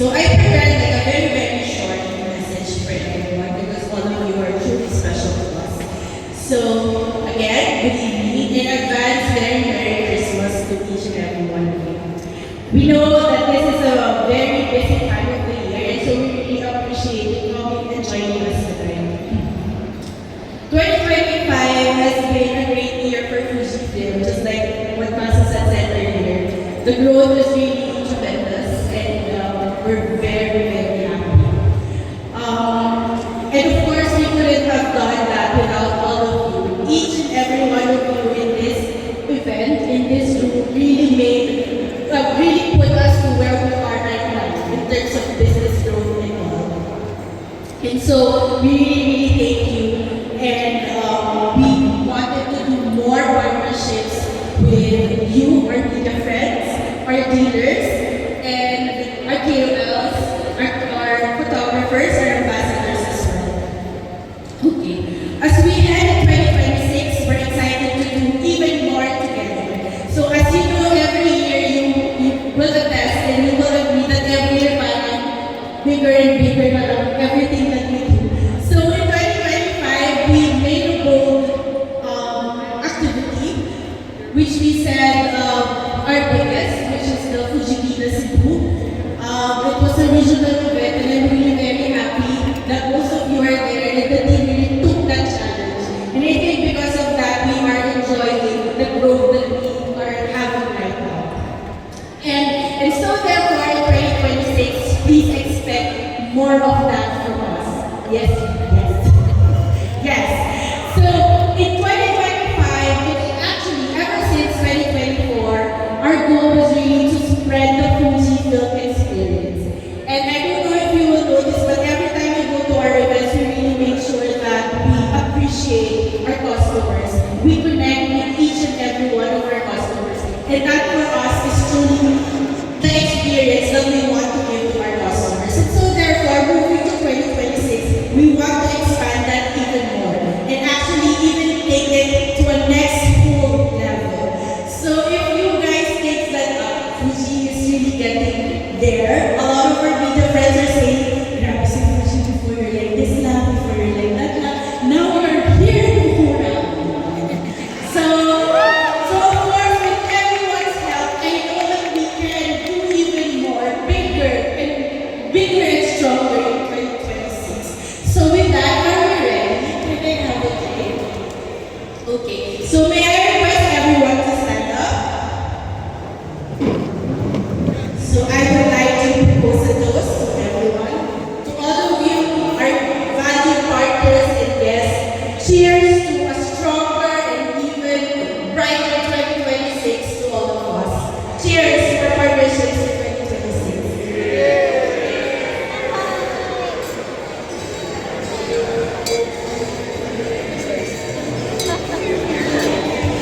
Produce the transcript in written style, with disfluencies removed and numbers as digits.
So I prepared like a very, very short message for everyone because all of you are truly special to us. So again, good evening. In advance, very Merry Christmas to each and every one of you. We know that this is a very busy time of the year, and so we really appreciate you coming and joining us tonight. 2025 has been a great year for Fujifilm, just like what Masa said earlier. The growth is really tremendous, and we're very, very happy. And of course, we couldn't have done that without all of you. Each and every one of you in this event, in this room, really put us to where we are right now in terms of business growth and all. And so we really thank you. And we wanted to do more partnerships with you, our media friends, our dealers, and our KOLs, our photographers, our ambassadors as well. Okay. As we head in 2026, we're excited to do even more together. So as you know, every year you will attest and you will agree that every year parang bigger and bigger na lang everything that we do. So in 2025, we made a bold activity, which we said our biggest, which is the Fujikina Cebu. It was a regional event, and I'm really very happy that most of you are there and the team really took that challenge. And I think because of that, we are enjoying the growth that we are having right now. And so therefore, in 2026, please expect more of that from us. Yes, yes, yes. So in 2025, actually ever since 2024, our goal was really to spread the Fujifilm experience. And I don't know if you will notice, but every time we go to our events, we really make sure that we appreciate our customers. We connect with each and every one of our customers. And that for us is truly the experience that we want to give to our customers. And so therefore, moving to 2026, we want to expand that even more. And actually even take it to a next full level. So if you guys think that Fuji is really getting there, a lot of our media friends are saying, grabe si Fuji before you're like this lang, before you're like that lang. Now we're here to Hura. So of course, with everyone's help, I know that we can do even more, bigger and stronger in 2026. So with that, are we ready? Can I have a drink? Okay. So may I